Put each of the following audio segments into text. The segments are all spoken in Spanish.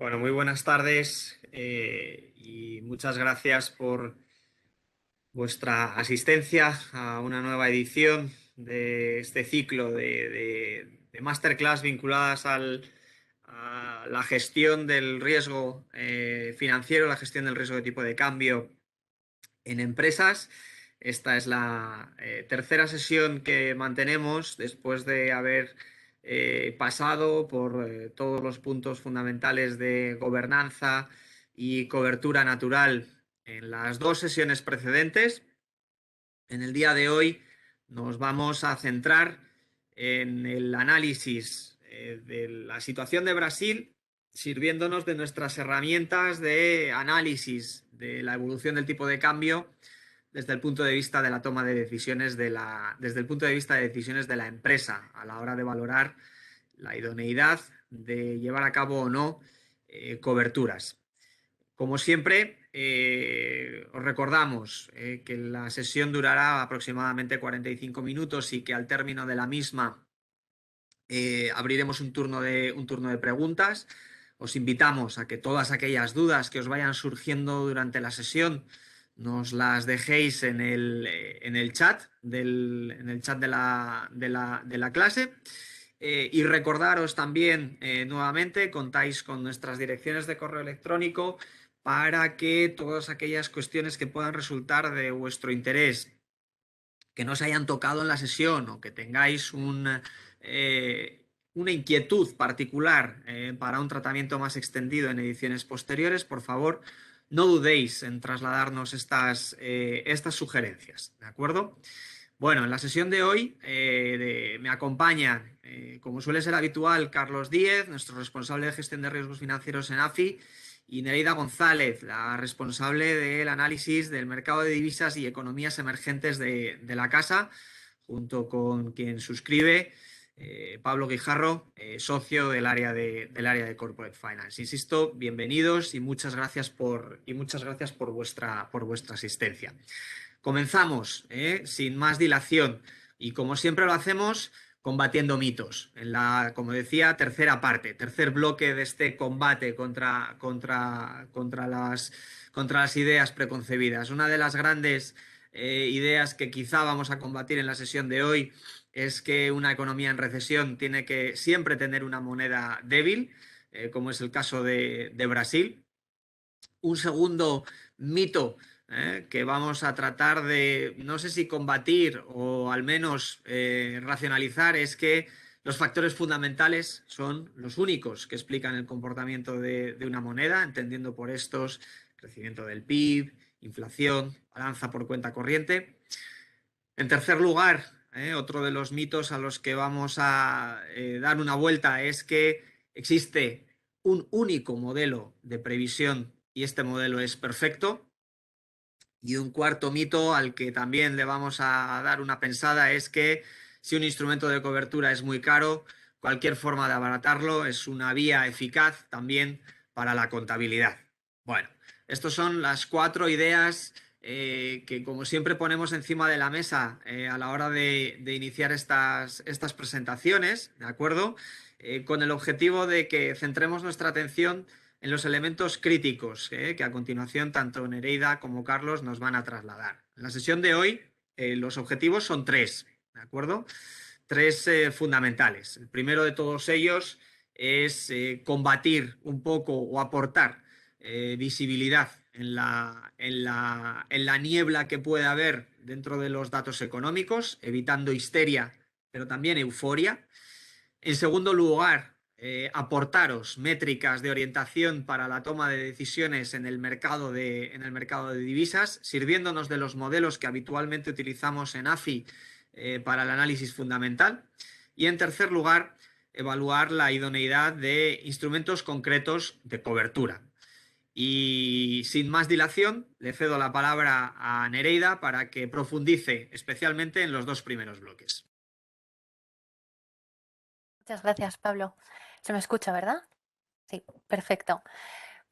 Bueno, muy buenas tardes y muchas gracias por vuestra asistencia a una nueva edición de este ciclo de masterclass vinculadas a la gestión del riesgo financiero, la gestión del riesgo de tipo de cambio en empresas. Esta es la tercera sesión que mantenemos después de haber pasado por todos los puntos fundamentales de gobernanza y cobertura natural en las dos sesiones precedentes. En el día de hoy nos vamos a centrar en el análisis de la situación de Brasil, sirviéndonos de nuestras herramientas de análisis de la evolución del tipo de cambio desde el punto de vista de la toma de decisiones desde el punto de vista de decisiones de la empresa a la hora de valorar la idoneidad de llevar a cabo o no coberturas. Como siempre, os recordamos que la sesión durará aproximadamente 45 minutos y que al término de la misma abriremos un turno de preguntas. Os invitamos a que todas aquellas dudas que os vayan surgiendo durante la sesión nos las dejéis en el chat, en el chat de la clase. Y recordaros también nuevamente, contáis con nuestras direcciones de correo electrónico para que todas aquellas cuestiones que puedan resultar de vuestro interés, que no se hayan tocado en la sesión o que tengáis una inquietud particular para un tratamiento más extendido en ediciones posteriores, por favor, no dudéis en trasladarnos estas sugerencias, ¿de acuerdo? Bueno, en la sesión de hoy me acompaña, como suele ser habitual, Carlos Díez, nuestro responsable de gestión de riesgos financieros en AFI, y Nereida González, la responsable del análisis del mercado de divisas y economías emergentes de la casa, junto con quien suscribe, Pablo Guijarro, socio del área de Corporate Finance. Insisto, bienvenidos y muchas gracias por vuestra asistencia. Comenzamos, sin más dilación, y como siempre lo hacemos, combatiendo mitos. En la, como decía, tercera parte, tercer bloque de este combate contra las ideas preconcebidas. Una de las grandes ideas que quizá vamos a combatir en la sesión de hoy es que una economía en recesión tiene que siempre tener una moneda débil, como es el caso de Brasil. Un segundo mito que vamos a tratar de, no sé si combatir o al menos racionalizar, es que los factores fundamentales son los únicos que explican el comportamiento de una moneda, entendiendo por estos crecimiento del PIB, inflación, balanza por cuenta corriente. En tercer lugar, otro de los mitos a los que vamos a dar una vuelta es que existe un único modelo de previsión y este modelo es perfecto. Y un cuarto mito al que también le vamos a dar una pensada es que si un instrumento de cobertura es muy caro, cualquier forma de abaratarlo es una vía eficaz también para la contabilidad. Bueno, estas son las cuatro ideas que, como siempre, ponemos encima de la mesa a la hora de iniciar estas presentaciones, ¿de acuerdo? Con el objetivo de que centremos nuestra atención en los elementos críticos que a continuación tanto Nereida como Carlos nos van a trasladar. En la sesión de hoy los objetivos son tres, ¿de acuerdo? Tres fundamentales. El primero de todos ellos es combatir un poco o aportar visibilidad en la niebla que puede haber dentro de los datos económicos, evitando histeria, pero también euforia. En segundo lugar, aportaros métricas de orientación para la toma de decisiones en el mercado de divisas, sirviéndonos de los modelos que habitualmente utilizamos en AFI para el análisis fundamental. Y en tercer lugar, evaluar la idoneidad de instrumentos concretos de cobertura. Y sin más dilación, le cedo la palabra a Nereida para que profundice especialmente en los dos primeros bloques. Muchas gracias, Pablo. Se me escucha, ¿verdad? Sí, perfecto.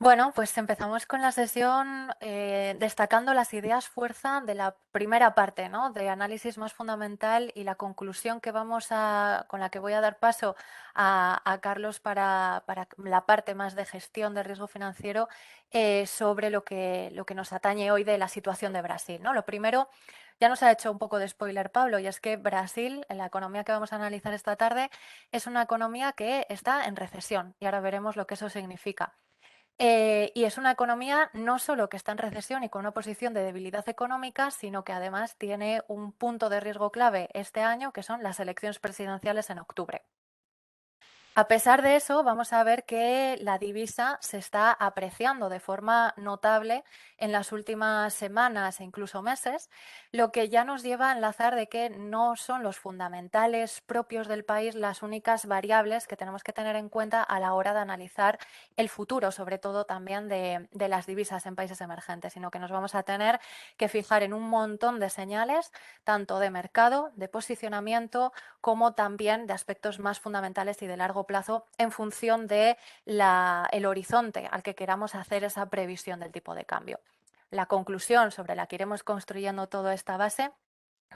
Bueno, pues empezamos con la sesión destacando las ideas fuerza de la primera parte, ¿no? De análisis más fundamental y la conclusión con la que voy a dar paso a Carlos para la parte más de gestión de riesgo financiero sobre lo que nos atañe hoy de la situación de Brasil, ¿no? Lo primero, ya nos ha hecho un poco de spoiler Pablo, y es que Brasil, la economía que vamos a analizar esta tarde, es una economía que está en recesión y ahora veremos lo que eso significa. Y es una economía no solo que está en recesión y con una posición de debilidad económica, sino que además tiene un punto de riesgo clave este año, que son las elecciones presidenciales en octubre. A pesar de eso, vamos a ver que la divisa se está apreciando de forma notable en las últimas semanas e incluso meses, lo que ya nos lleva a enlazar de que no son los fundamentales propios del país las únicas variables que tenemos que tener en cuenta a la hora de analizar el futuro, sobre todo también de las divisas en países emergentes, sino que nos vamos a tener que fijar en un montón de señales, tanto de mercado, de posicionamiento, como también de aspectos más fundamentales y de largo plazo en función de el horizonte al que queramos hacer esa previsión del tipo de cambio. La conclusión sobre la que iremos construyendo toda esta base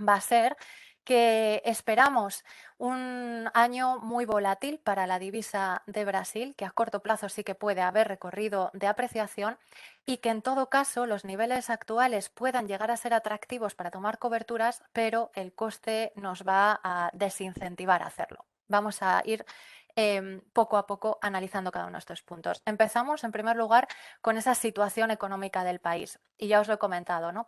va a ser que esperamos un año muy volátil para la divisa de Brasil, que a corto plazo sí que puede haber recorrido de apreciación y que en todo caso los niveles actuales puedan llegar a ser atractivos para tomar coberturas, pero el coste nos va a desincentivar a hacerlo. Vamos a ir poco a poco analizando cada uno de estos puntos. Empezamos, en primer lugar, con esa situación económica del país. Y ya os lo he comentado, ¿no?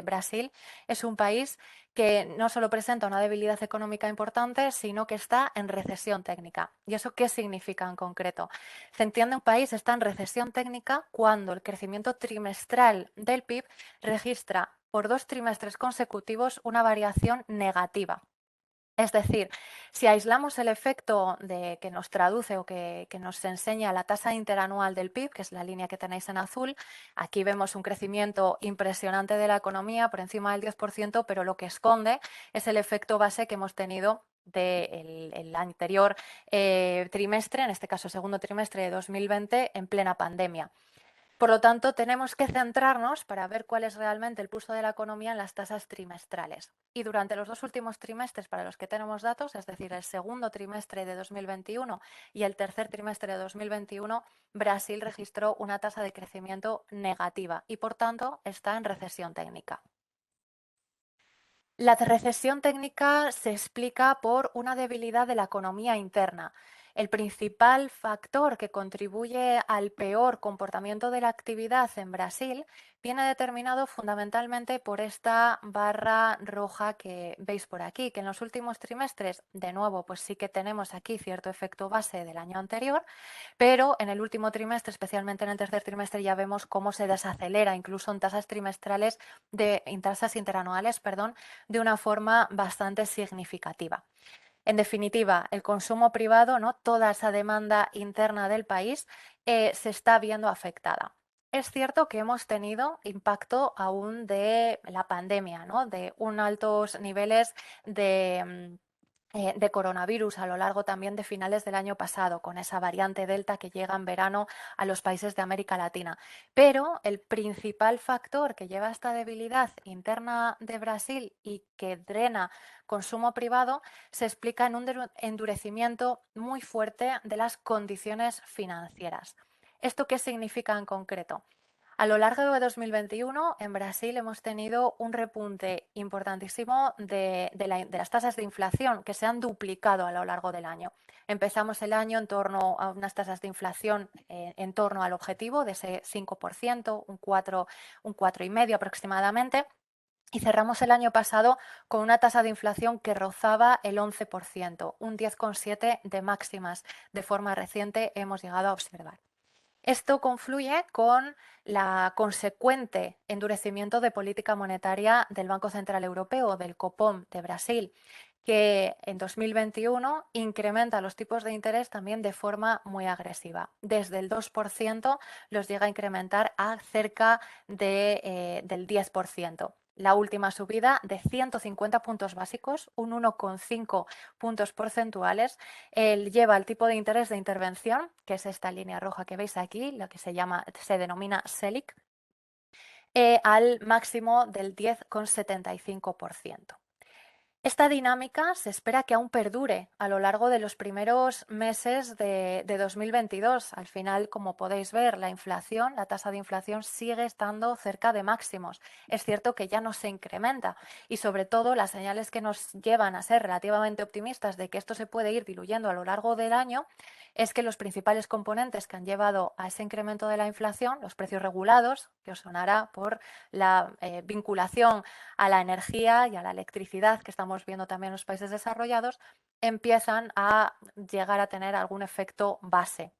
Brasil es un país que no solo presenta una debilidad económica importante, sino que está en recesión técnica. ¿Y eso qué significa en concreto? Se entiende un país está en recesión técnica cuando el crecimiento trimestral del PIB registra por 2 trimestres consecutivos una variación negativa. Es decir, si aislamos el efecto que nos traduce o que nos enseña la tasa interanual del PIB, que es la línea que tenéis en azul, aquí vemos un crecimiento impresionante de la economía por encima del 10%, pero lo que esconde es el efecto base que hemos tenido del anterior trimestre, en este caso segundo trimestre de 2020, en plena pandemia. Por lo tanto, tenemos que centrarnos para ver cuál es realmente el pulso de la economía en las tasas trimestrales. Y durante los 2 últimos trimestres para los que tenemos datos, es decir, el segundo trimestre de 2021 y el tercer trimestre de 2021, Brasil registró una tasa de crecimiento negativa y, por tanto, está en recesión técnica. La recesión técnica se explica por una debilidad de la economía interna. El principal factor que contribuye al peor comportamiento de la actividad en Brasil viene determinado fundamentalmente por esta barra roja que veis por aquí, que en los últimos trimestres, de nuevo, pues sí que tenemos aquí cierto efecto base del año anterior, pero en el último trimestre, especialmente en el tercer trimestre, ya vemos cómo se desacelera, incluso en tasas trimestrales, en tasas interanuales, perdón, de una forma bastante significativa. En definitiva, el consumo privado, ¿no? Toda esa demanda interna del país se está viendo afectada. Es cierto que hemos tenido impacto aún de la pandemia, ¿no? De un altos niveles de coronavirus a lo largo también de finales del año pasado, con esa variante Delta que llega en verano a los países de América Latina. Pero el principal factor que lleva a esta debilidad interna de Brasil y que drena consumo privado se explica en un endurecimiento muy fuerte de las condiciones financieras. ¿Esto qué significa en concreto? A lo largo de 2021, en Brasil hemos tenido un repunte importantísimo de las tasas de inflación que se han duplicado a lo largo del año. Empezamos el año en torno a unas tasas de inflación en torno al objetivo de ese 5%, un 4,5% aproximadamente. Y cerramos el año pasado con una tasa de inflación que rozaba el 11%, un 10,7% de máximas de forma reciente hemos llegado a observar. Esto confluye con la consecuente endurecimiento de política monetaria del Banco Central Europeo, del Copom de Brasil, que en 2021 incrementa los tipos de interés también de forma muy agresiva. Desde el 2% los llega a incrementar a cerca del 10%. la última subida de 150 puntos básicos, un 1,5 puntos porcentuales, lleva el tipo de interés de intervención, que es esta línea roja que veis aquí, lo que se denomina SELIC, al máximo del 10,75%. Esta dinámica se espera que aún perdure a lo largo de los primeros meses de 2022. Al final, como podéis ver, la tasa de inflación sigue estando cerca de máximos. Es cierto que ya no se incrementa y sobre todo las señales que nos llevan a ser relativamente optimistas de que esto se puede ir diluyendo a lo largo del año es que los principales componentes que han llevado a ese incremento de la inflación, los precios regulados, que os sonará por la vinculación a la energía y a la electricidad que estamos viendo también en los países desarrollados, empiezan a llegar a tener algún efecto base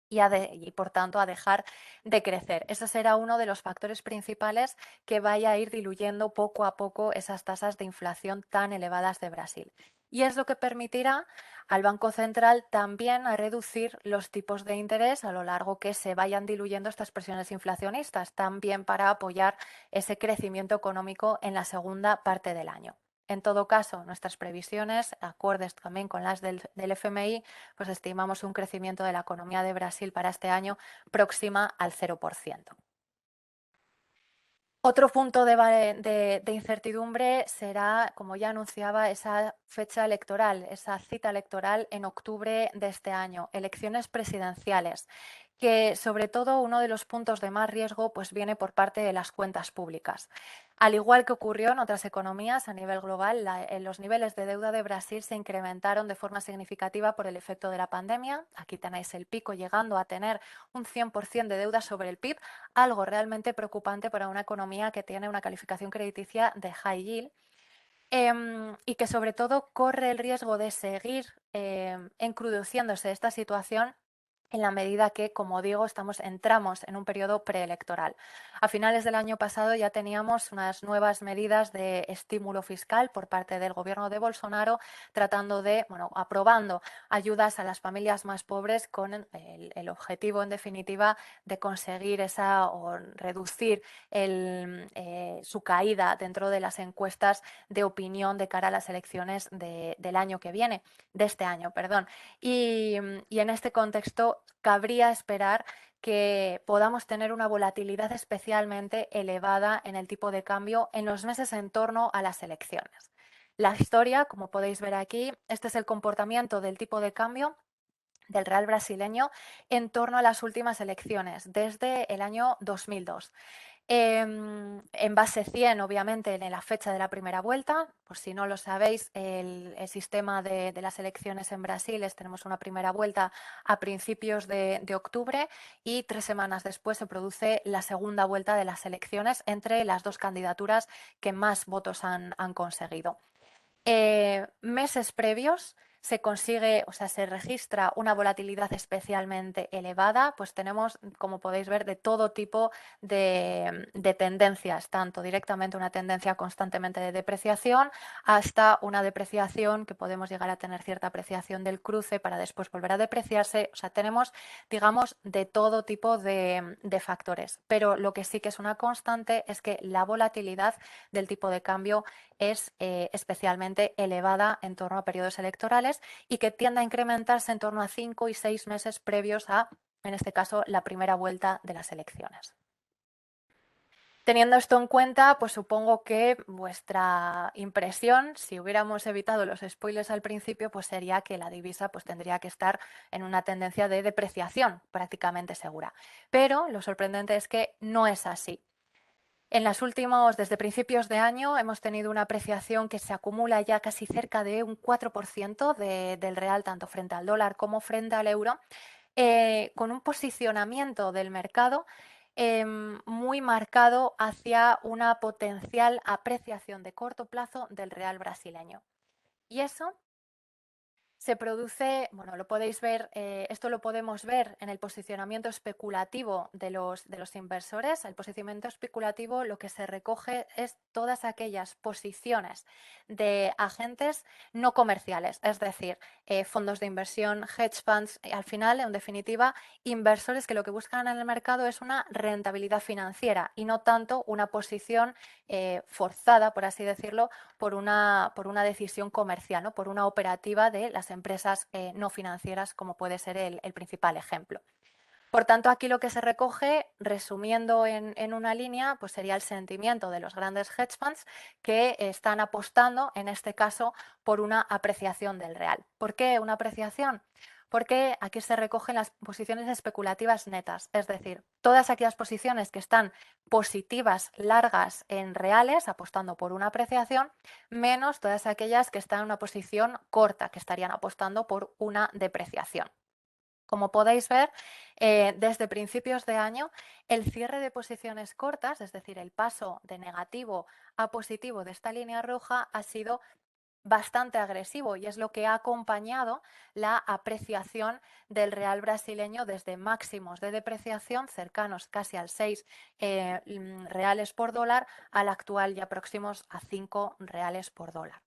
y por tanto a dejar de crecer. Ese será uno de los factores principales que vaya a ir diluyendo poco a poco esas tasas de inflación tan elevadas de Brasil. Y es lo que permitirá al Banco Central también a reducir los tipos de interés a lo largo que se vayan diluyendo estas presiones inflacionistas, también para apoyar ese crecimiento económico en la segunda parte del año. En todo caso, nuestras previsiones, acordes también con las del FMI, pues estimamos un crecimiento de la economía de Brasil para este año próxima al 0%. Otro punto de incertidumbre será, como ya anunciaba, esa fecha electoral, esa cita electoral en octubre de este año, elecciones presidenciales, que sobre todo uno de los puntos de más riesgo pues viene por parte de las cuentas públicas. Al igual que ocurrió en otras economías a nivel global, los niveles de deuda de Brasil se incrementaron de forma significativa por el efecto de la pandemia. Aquí tenéis el pico llegando a tener un 100% de deuda sobre el PIB, algo realmente preocupante para una economía que tiene una calificación crediticia de high yield. Y que sobre todo corre el riesgo de seguir encrudeciéndose esta situación en la medida que, como digo, entramos en un periodo preelectoral. A finales del año pasado ya teníamos unas nuevas medidas de estímulo fiscal por parte del gobierno de Bolsonaro, aprobando ayudas a las familias más pobres con el objetivo, en definitiva, de conseguir o reducir su caída dentro de las encuestas de opinión de cara a las elecciones del año que viene, de este año, perdón. Y en este contexto cabría esperar que podamos tener una volatilidad especialmente elevada en el tipo de cambio en los meses en torno a las elecciones. La historia, como podéis ver aquí, este es el comportamiento del tipo de cambio del real brasileño en torno a las últimas elecciones, desde el año 2002. En base 100, obviamente, en la fecha de la primera vuelta. Por si no lo sabéis, el sistema de las elecciones en Brasil tenemos una primera vuelta a principios de octubre y 3 semanas después se produce la segunda vuelta de las elecciones entre las dos candidaturas que más votos han conseguido. Meses previos se registra una volatilidad especialmente elevada, pues tenemos, como podéis ver, de todo tipo de tendencias, tanto directamente una tendencia constantemente de depreciación hasta una depreciación que podemos llegar a tener cierta apreciación del cruce para después volver a depreciarse. O sea, tenemos, digamos, de todo tipo de factores, pero lo que sí que es una constante es que la volatilidad del tipo de cambio es especialmente elevada en torno a periodos electorales y que tiende a incrementarse en torno a 5 y 6 meses previos a, en este caso, la primera vuelta de las elecciones. Teniendo esto en cuenta, pues supongo que vuestra impresión, si hubiéramos evitado los spoilers al principio, pues sería que la divisa pues tendría que estar en una tendencia de depreciación prácticamente segura. Pero lo sorprendente es que no es así. Desde principios de año, hemos tenido una apreciación que se acumula ya casi cerca de un 4% del real, tanto frente al dólar como frente al euro, con un posicionamiento del mercado muy marcado hacia una potencial apreciación de corto plazo del real brasileño. Y eso Se produce, bueno, lo podéis ver, esto lo podemos ver en el posicionamiento especulativo de los inversores. El posicionamiento especulativo lo que se recoge es todas aquellas posiciones de agentes no comerciales, es decir, fondos de inversión, hedge funds, al final, en definitiva, inversores que lo que buscan en el mercado es una rentabilidad financiera y no tanto una posición forzada, por así decirlo, por una decisión comercial, ¿no? Por una operativa de las empresas no financieras, como puede ser el principal ejemplo. Por tanto, aquí lo que se recoge, resumiendo en una línea, pues sería el sentimiento de los grandes hedge funds que están apostando, en este caso, por una apreciación del real. ¿Por qué una apreciación? Porque aquí se recogen las posiciones especulativas netas, es decir, todas aquellas posiciones que están positivas, largas en reales, apostando por una apreciación, menos todas aquellas que están en una posición corta, que estarían apostando por una depreciación. Como podéis ver, desde principios de año, el cierre de posiciones cortas, es decir, el paso de negativo a positivo de esta línea roja, ha sido bastante agresivo y es lo que ha acompañado la apreciación del real brasileño desde máximos de depreciación cercanos casi al 6 reales por dólar al actual ya próximos a 5 reales por dólar.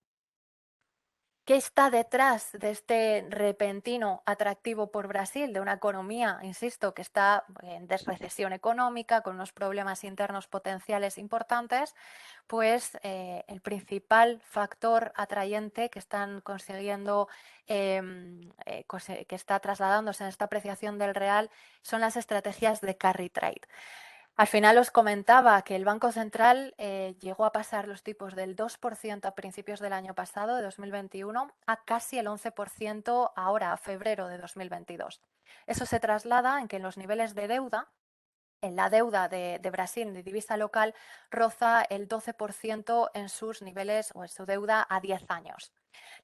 ¿Qué está detrás de este repentino atractivo por Brasil, de una economía, insisto, que está en desrecesión económica, con unos problemas internos potenciales importantes? Pues el principal factor atrayente que están consiguiendo, que está trasladándose en esta apreciación del real, son las estrategias de carry trade. Al final os comentaba que el Banco Central llegó a pasar los tipos del 2% a principios del año pasado, de 2021, a casi el 11% ahora, a febrero de 2022. Eso se traslada en que en los niveles de deuda, en la deuda de Brasil de divisa local, roza el 12% en sus niveles o en su deuda a 10 años.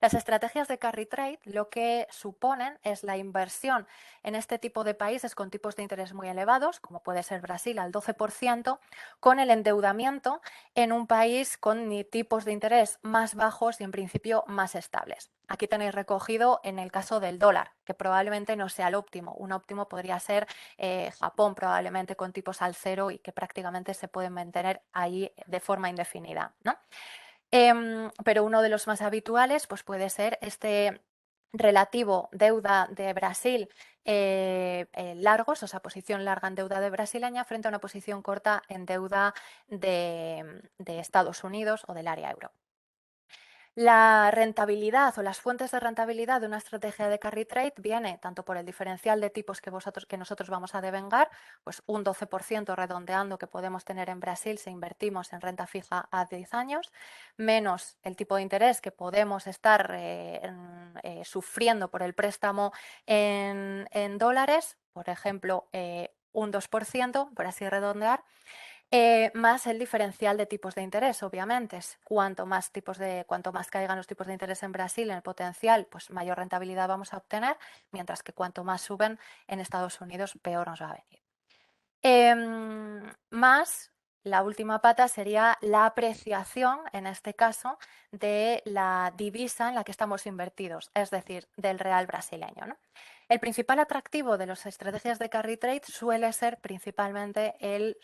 Las estrategias de carry trade lo que suponen es la inversión en este tipo de países con tipos de interés muy elevados, como puede ser Brasil al 12%, con el endeudamiento en un país con tipos de interés más bajos y en principio más estables. Aquí tenéis recogido en el caso del dólar, que probablemente no sea el óptimo. Un óptimo podría ser Japón, probablemente con tipos al cero y que prácticamente se pueden mantener ahí de forma indefinida, ¿no? Pero uno de los más habituales pues puede ser este relativo deuda de Brasil largos, o sea, posición larga en deuda de brasileña frente a una posición corta en deuda de Estados Unidos o del área euro. La rentabilidad o las fuentes de rentabilidad de una estrategia de carry trade viene tanto por el diferencial de tipos que nosotros vamos a devengar, pues un 12% redondeando que podemos tener en Brasil si invertimos en renta fija a 10 años, menos el tipo de interés que podemos estar sufriendo por el préstamo en dólares, por ejemplo, un 2%, por así redondear, más el diferencial de tipos de interés, obviamente. Cuanto más caigan los tipos de interés en Brasil, en el potencial, pues mayor rentabilidad vamos a obtener, mientras que cuanto más suben en Estados Unidos, peor nos va a venir. Más la última pata sería la apreciación, en este caso, de la divisa en la que estamos invertidos, es decir, del real brasileño, ¿no? El principal atractivo de las estrategias de carry trade suele ser principalmente el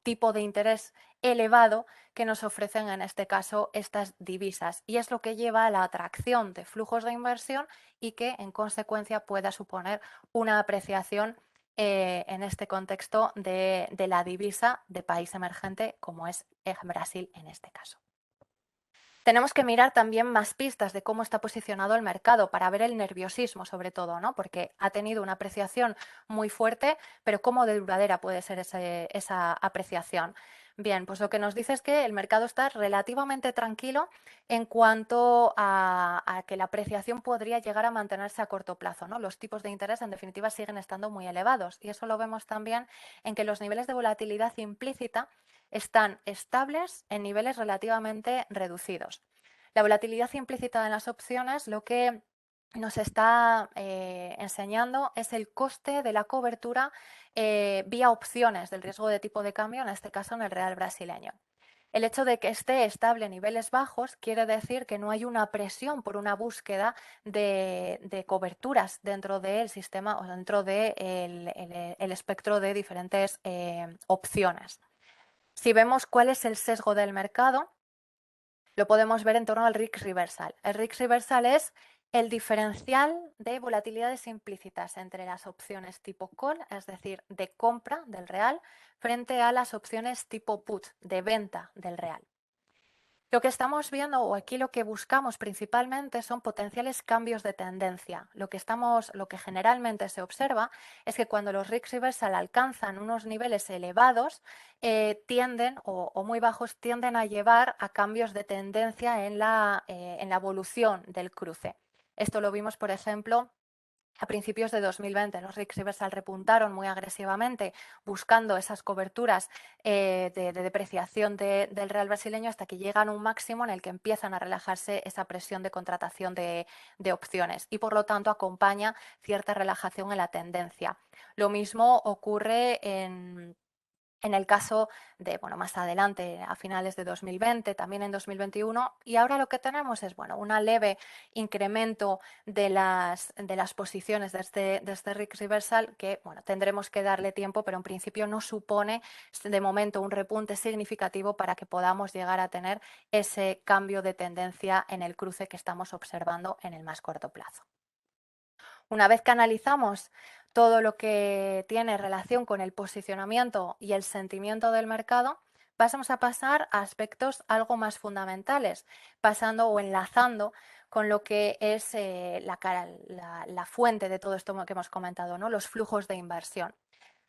tipo de interés elevado que nos ofrecen, en este caso, estas divisas. Y es lo que lleva a la atracción de flujos de inversión y que, en consecuencia, pueda suponer una apreciación en este contexto de la divisa de país emergente como es Brasil en este caso. Tenemos que mirar también más pistas de cómo está posicionado el mercado para ver el nerviosismo sobre todo, ¿no? Porque ha tenido una apreciación muy fuerte, pero ¿cómo de duradera puede ser esa apreciación? Bien, pues lo que nos dice es que el mercado está relativamente tranquilo en cuanto a que la apreciación podría llegar a mantenerse a corto plazo, ¿no? Los tipos de interés, en definitiva, siguen estando muy elevados y eso lo vemos también en que los niveles de volatilidad implícita están estables en niveles relativamente reducidos. La volatilidad implícita en las opciones lo que nos está enseñando es el coste de la cobertura vía opciones del riesgo de tipo de cambio, en este caso en el real brasileño. El hecho de que esté estable en niveles bajos quiere decir que no hay una presión por una búsqueda de coberturas dentro del sistema o dentro del el espectro de diferentes opciones. Si vemos cuál es el sesgo del mercado, lo podemos ver en torno al risk reversal. El risk reversal es el diferencial de volatilidades implícitas entre las opciones tipo call, es decir, de compra del real, frente a las opciones tipo put, de venta del real. Lo que estamos viendo, o aquí lo que buscamos principalmente, son potenciales cambios de tendencia. Lo que generalmente se observa es que cuando los risk reversal alcanzan unos niveles elevados, tienden, o muy bajos, tienden a llevar a cambios de tendencia en la evolución del cruce. Esto lo vimos, por ejemplo, a principios de 2020. Los RICS reversal repuntaron muy agresivamente buscando esas coberturas de depreciación del real brasileño hasta que llegan a un máximo en el que empiezan a relajarse esa presión de contratación de opciones y por lo tanto acompaña cierta relajación en la tendencia. Lo mismo ocurre en el caso de, bueno, más adelante, a finales de 2020, también en 2021, y ahora lo que tenemos es, bueno, un leve incremento de las posiciones de este risk reversal que, bueno, tendremos que darle tiempo, pero en principio no supone de momento un repunte significativo para que podamos llegar a tener ese cambio de tendencia en el cruce que estamos observando en el más corto plazo. Una vez que analizamos todo lo que tiene relación con el posicionamiento y el sentimiento del mercado, vamos a pasar a aspectos algo más fundamentales, pasando o enlazando con lo que es la fuente de todo esto que hemos comentado, ¿no? Los flujos de inversión.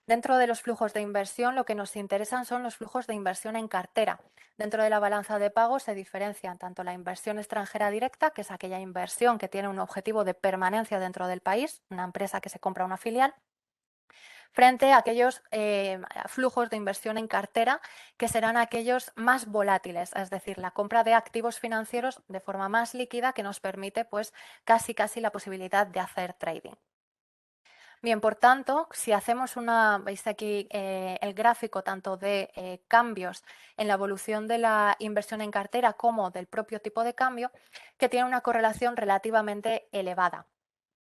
Dentro de los flujos de inversión, lo que nos interesan son los flujos de inversión en cartera. Dentro de la balanza de pagos se diferencian tanto la inversión extranjera directa, que es aquella inversión que tiene un objetivo de permanencia dentro del país, una empresa que se compra una filial, frente a aquellos flujos de inversión en cartera, que serán aquellos más volátiles, es decir, la compra de activos financieros de forma más líquida que nos permite pues casi la posibilidad de hacer trading. Bien, por tanto, si hacemos veis aquí el gráfico tanto de cambios en la evolución de la inversión en cartera como del propio tipo de cambio, que tiene una correlación relativamente elevada.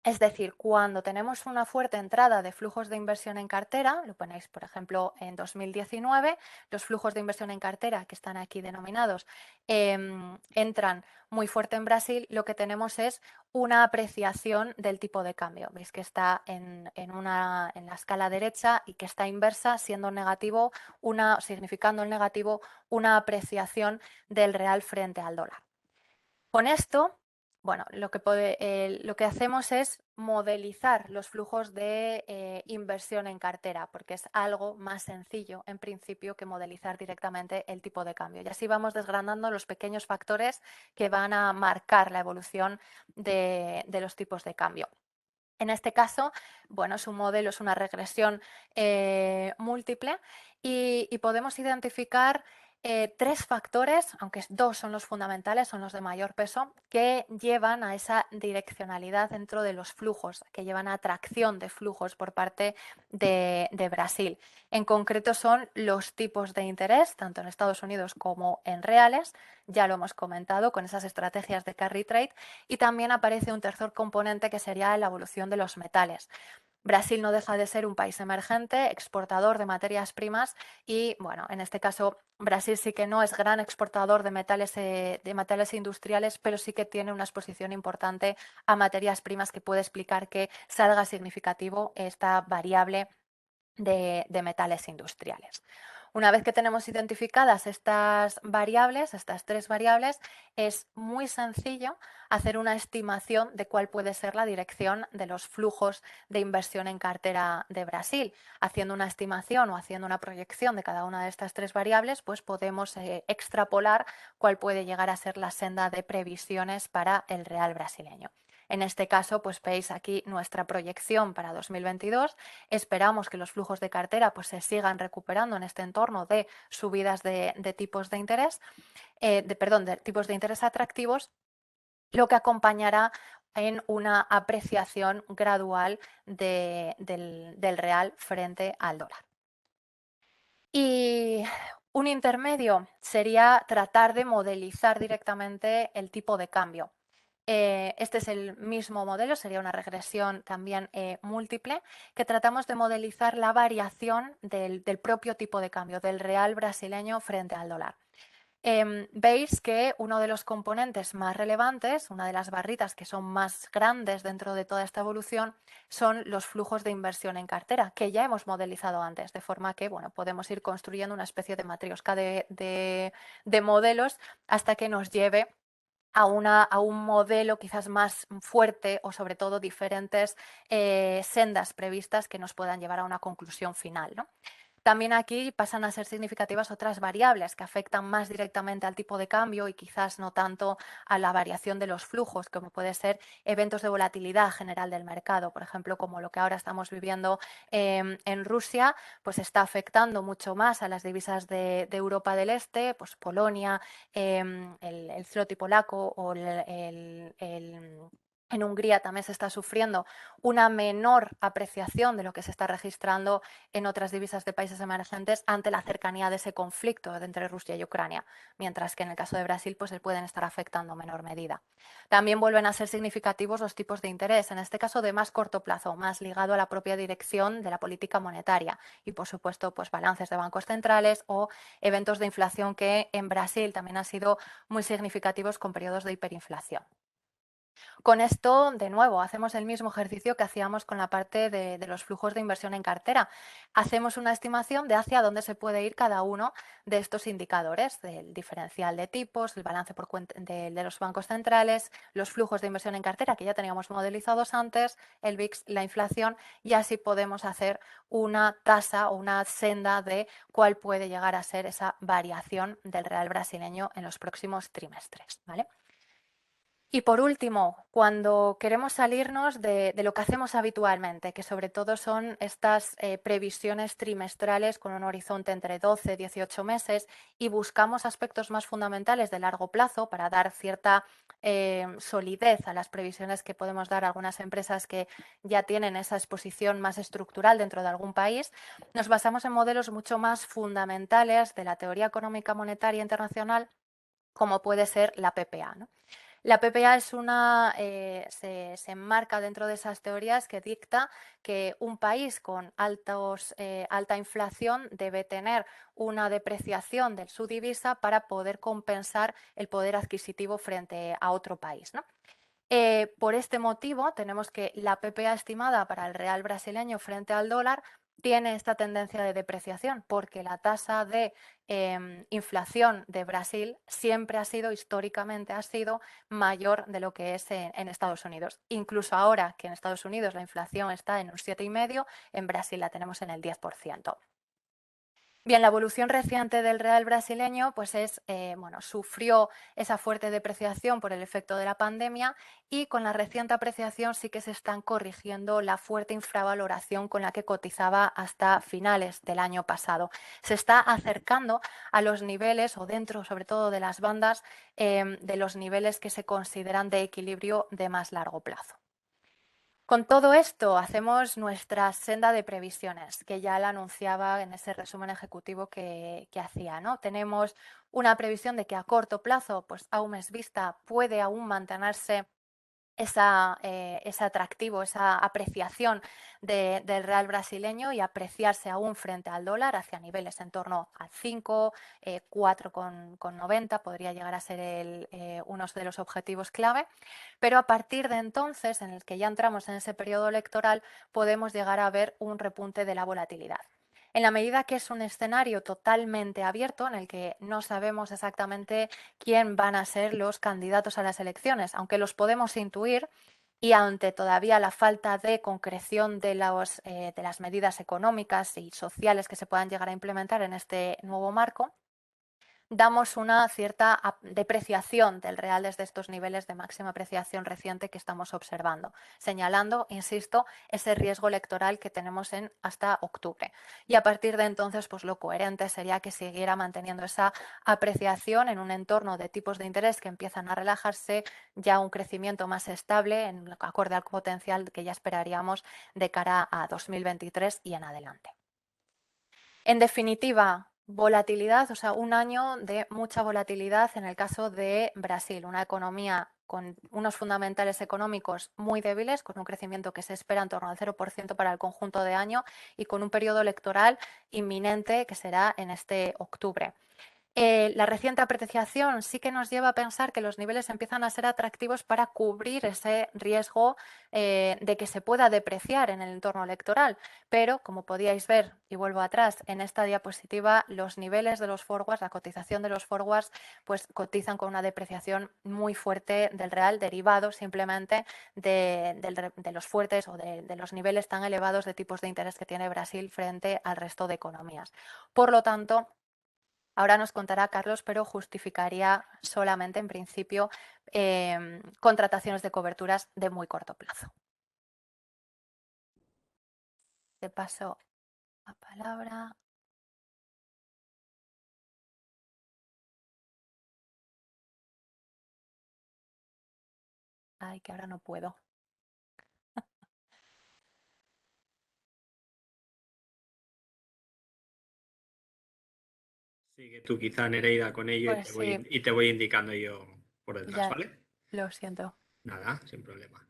Es decir, cuando tenemos una fuerte entrada de flujos de inversión en cartera, lo ponéis por ejemplo en 2019, los flujos de inversión en cartera que están aquí denominados entran muy fuerte en Brasil, lo que tenemos es una apreciación del tipo de cambio. Veis que está en la escala derecha y que está inversa, siendo negativo, significando el negativo una apreciación del real frente al dólar. Con esto, bueno, lo que hacemos es modelizar los flujos de inversión en cartera, porque es algo más sencillo en principio que modelizar directamente el tipo de cambio. Y así vamos desgranando los pequeños factores que van a marcar la evolución de los tipos de cambio. En este caso, bueno, su modelo es una regresión múltiple y podemos identificar tres factores, aunque dos son los fundamentales, son los de mayor peso, que llevan a esa direccionalidad dentro de los flujos, que llevan a atracción de flujos por parte de Brasil. En concreto son los tipos de interés, tanto en Estados Unidos como en reales, ya lo hemos comentado con esas estrategias de carry trade, y también aparece un tercer componente que sería la evolución de los metales. Brasil no deja de ser un país emergente, exportador de materias primas y, bueno, en este caso Brasil sí que no es gran exportador de metales industriales, pero sí que tiene una exposición importante a materias primas que puede explicar que salga significativo esta variable de metales industriales. Una vez que tenemos identificadas estas variables, estas tres variables, es muy sencillo hacer una estimación de cuál puede ser la dirección de los flujos de inversión en cartera de Brasil. Haciendo una estimación o haciendo una proyección de cada una de estas tres variables, pues podemos extrapolar cuál puede llegar a ser la senda de previsiones para el real brasileño. En este caso, pues veis aquí nuestra proyección para 2022. Esperamos que los flujos de cartera pues, se sigan recuperando en este entorno de subidas de tipos de interés, de tipos de interés atractivos, lo que acompañará en una apreciación gradual del real frente al dólar. Y Un intermedio sería tratar de modelizar directamente el tipo de cambio. Este es el mismo modelo, sería una regresión también múltiple, que tratamos de modelizar la variación del propio tipo de cambio, del real brasileño frente al dólar. Veis que uno de los componentes más relevantes, una de las barritas que son más grandes dentro de toda esta evolución, son los flujos de inversión en cartera, que ya hemos modelizado antes, de forma que bueno, podemos ir construyendo una especie de matriosca de modelos hasta que nos lleve a un modelo quizás más fuerte o sobre todo diferentes sendas previstas que nos puedan llevar a una conclusión final, ¿no? También aquí pasan a ser significativas otras variables que afectan más directamente al tipo de cambio y quizás no tanto a la variación de los flujos, como puede ser eventos de volatilidad general del mercado, por ejemplo, como lo que ahora estamos viviendo en Rusia, pues está afectando mucho más a las divisas de Europa del Este, pues Polonia, el zloty polaco o en Hungría también se está sufriendo una menor apreciación de lo que se está registrando en otras divisas de países emergentes ante la cercanía de ese conflicto entre Rusia y Ucrania, mientras que en el caso de Brasil pues se pueden estar afectando en menor medida. También vuelven a ser significativos los tipos de interés, en este caso de más corto plazo, más ligado a la propia dirección de la política monetaria y por supuesto pues balances de bancos centrales o eventos de inflación que en Brasil también han sido muy significativos con periodos de hiperinflación. Con esto, de nuevo, hacemos el mismo ejercicio que hacíamos con la parte de los flujos de inversión en cartera. Hacemos una estimación de hacia dónde se puede ir cada uno de estos indicadores, del diferencial de tipos, el balance por cuenta de los bancos centrales, los flujos de inversión en cartera que ya teníamos modelizados antes, el VIX, la inflación, y así podemos hacer una tasa o una senda de cuál puede llegar a ser esa variación del real brasileño en los próximos trimestres, ¿vale? Y por último, cuando queremos salirnos de lo que hacemos habitualmente, que sobre todo son estas previsiones trimestrales con un horizonte entre 12 y 18 meses y buscamos aspectos más fundamentales de largo plazo para dar cierta solidez a las previsiones que podemos dar a algunas empresas que ya tienen esa exposición más estructural dentro de algún país, nos basamos en modelos mucho más fundamentales de la teoría económica monetaria internacional, como puede ser la PPA, ¿no? La PPA es se enmarca dentro de esas teorías que dicta que un país con alta inflación debe tener una depreciación de su divisa para poder compensar el poder adquisitivo frente a otro país, ¿no? Por este motivo, tenemos que la PPA estimada para el real brasileño frente al dólar tiene esta tendencia de depreciación, porque la tasa de inflación de Brasil siempre históricamente ha sido mayor de lo que es en Estados Unidos. Incluso ahora que en Estados Unidos la inflación está en un 7,5, en Brasil la tenemos en el 10%. Bien, la evolución reciente del real brasileño pues sufrió esa fuerte depreciación por el efecto de la pandemia y con la reciente apreciación sí que se están corrigiendo la fuerte infravaloración con la que cotizaba hasta finales del año pasado. Se está acercando a los niveles o dentro sobre todo de las bandas de los niveles que se consideran de equilibrio de más largo plazo. Con todo esto, hacemos nuestra senda de previsiones, que ya la anunciaba en ese resumen ejecutivo que hacía, ¿no? Tenemos una previsión de que a corto plazo, pues a un mes vista, puede aún mantenerse ese atractivo, esa apreciación del real brasileño y apreciarse aún frente al dólar hacia niveles en torno a 5, 4,90 podría llegar a ser uno de los objetivos clave, pero a partir de entonces, en el que ya entramos en ese periodo electoral, podemos llegar a ver un repunte de la volatilidad. En la medida que es un escenario totalmente abierto en el que no sabemos exactamente quién van a ser los candidatos a las elecciones, aunque los podemos intuir, y ante todavía la falta de concreción de las medidas económicas y sociales que se puedan llegar a implementar en este nuevo marco, damos una cierta depreciación del real desde estos niveles de máxima apreciación reciente que estamos observando, señalando, insisto, ese riesgo electoral que tenemos en hasta octubre. Y a partir de entonces, pues lo coherente sería que siguiera manteniendo esa apreciación en un entorno de tipos de interés que empiezan a relajarse, ya un crecimiento más estable en acorde al potencial que ya esperaríamos de cara a 2023 y en adelante. En definitiva, volatilidad, o sea, un año de mucha volatilidad en el caso de Brasil, una economía con unos fundamentales económicos muy débiles, con un crecimiento que se espera en torno al 0% para el conjunto de año y con un periodo electoral inminente que será en este octubre. La reciente apreciación sí que nos lleva a pensar que los niveles empiezan a ser atractivos para cubrir ese riesgo de que se pueda depreciar en el entorno electoral. Pero, como podíais ver, y vuelvo atrás, en esta diapositiva, los niveles de los forwards, la cotización de los forwards, pues cotizan con una depreciación muy fuerte del real, derivado simplemente de los fuertes o de los niveles tan elevados de tipos de interés que tiene Brasil frente al resto de economías. Por lo tanto, ahora nos contará Carlos, pero justificaría solamente, en principio, contrataciones de coberturas de muy corto plazo. Te paso la palabra. Ay, que ahora no puedo. Sigue tú quizá, Nereida, con ello Pues sí, y te voy indicando yo por detrás, ya ¿vale? lo siento. Nada, sin problema.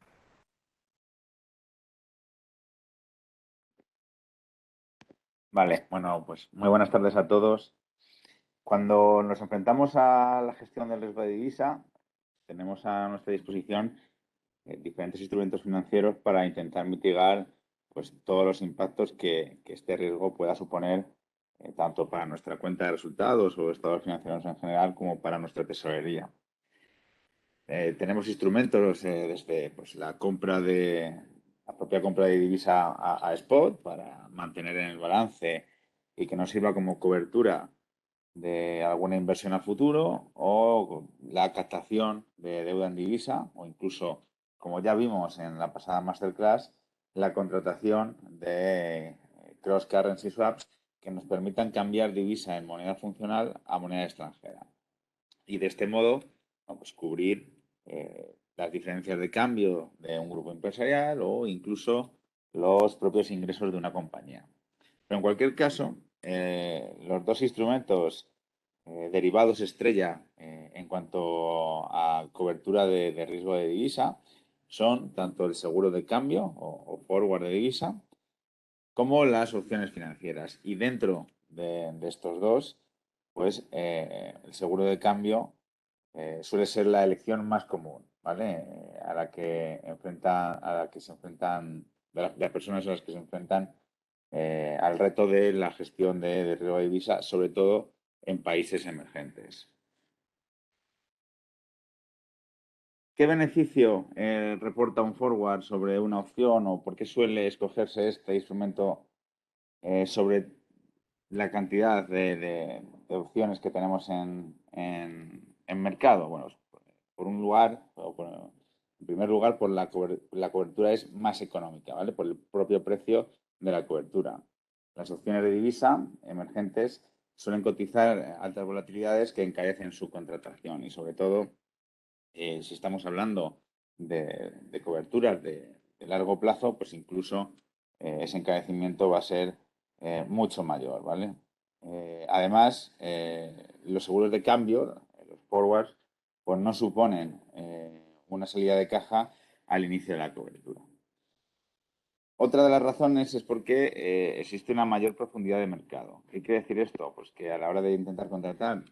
Vale, bueno, pues muy buenas tardes a todos. Cuando nos enfrentamos a la gestión del riesgo de divisa, tenemos a nuestra disposición diferentes instrumentos financieros para intentar mitigar pues, todos los impactos que este riesgo pueda suponer tanto para nuestra cuenta de resultados o estados financieros en general como para nuestra tesorería. Tenemos instrumentos desde pues, la propia compra de divisa a spot para mantener en el balance y que nos sirva como cobertura de alguna inversión a futuro o la captación de deuda en divisa o incluso, como ya vimos en la pasada masterclass, la contratación de cross currency swaps que nos permitan cambiar divisa en moneda funcional a moneda extranjera. Y de este modo, bueno, pues cubrir las diferencias de cambio de un grupo empresarial o incluso los propios ingresos de una compañía. Pero en cualquier caso, los dos instrumentos derivados estrella en cuanto a cobertura de riesgo de divisa son tanto el seguro de cambio o forward de divisa como las opciones financieras. Y dentro de estos dos, pues el seguro de cambio suele ser la elección más común, ¿vale? A la que se enfrentan, de las personas a las que se enfrentan al reto de la gestión de riesgo de divisa, sobre todo en países emergentes. ¿Qué beneficio reporta un forward sobre una opción o por qué suele escogerse este instrumento sobre la cantidad de opciones que tenemos en mercado? Bueno, por un lugar, en primer lugar, la cobertura es más económica, ¿vale? Por el propio precio de la cobertura. Las opciones de divisa emergentes suelen cotizar altas volatilidades que encarecen su contratación y sobre todo si estamos hablando de coberturas de largo plazo, pues incluso ese encarecimiento va a ser mucho mayor, ¿vale? Además, los seguros de cambio, los forwards, pues no suponen una salida de caja al inicio de la cobertura. Otra de las razones es porque existe una mayor profundidad de mercado. ¿Qué quiere decir esto? Pues que a la hora de intentar contratar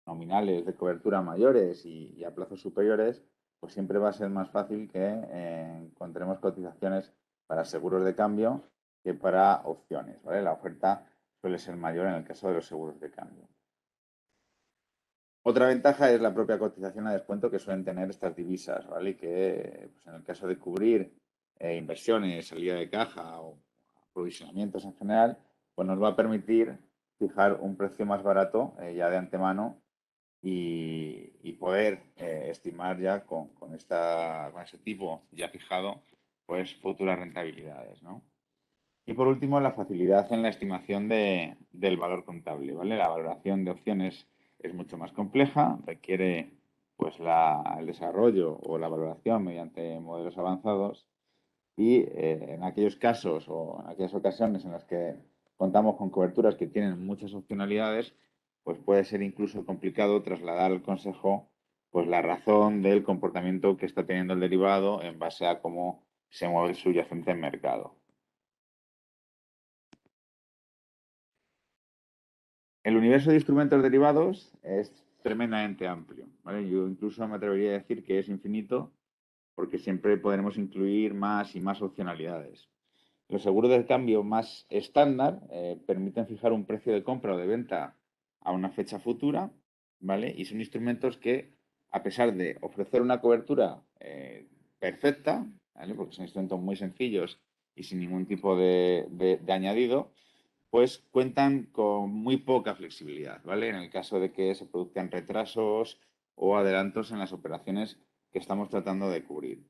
nominales de cobertura mayores y a plazos superiores, pues siempre va a ser más fácil que encontremos cotizaciones para seguros de cambio que para opciones, ¿vale? La oferta suele ser mayor en el caso de los seguros de cambio. Otra ventaja es la propia cotización a descuento que suelen tener estas divisas, ¿vale? Y que pues en el caso de cubrir inversiones, salida de caja o aprovisionamientos en general, pues nos va a permitir fijar un precio más barato ya de antemano y poder estimar ya con ese tipo ya fijado, pues futuras rentabilidades, ¿no? Y por último, la facilidad en la estimación del valor contable, ¿vale? La valoración de opciones es mucho más compleja, requiere pues el desarrollo o la valoración mediante modelos avanzados y en aquellos casos o en aquellas ocasiones en las que contamos con coberturas que tienen muchas opcionalidades, pues puede ser incluso complicado trasladar al consejo pues la razón del comportamiento que está teniendo el derivado en base a cómo se mueve el subyacente en mercado. El universo de instrumentos derivados es tremendamente amplio, ¿vale? Yo incluso me atrevería a decir que es infinito porque siempre podremos incluir más y más opcionalidades. Los seguros de cambio más estándar permiten fijar un precio de compra o de venta a una fecha futura, ¿vale? Y son instrumentos que, a pesar de ofrecer una cobertura perfecta, ¿vale? Porque son instrumentos muy sencillos y sin ningún tipo de añadido, pues cuentan con muy poca flexibilidad, ¿vale? En el caso de que se produzcan retrasos o adelantos en las operaciones que estamos tratando de cubrir.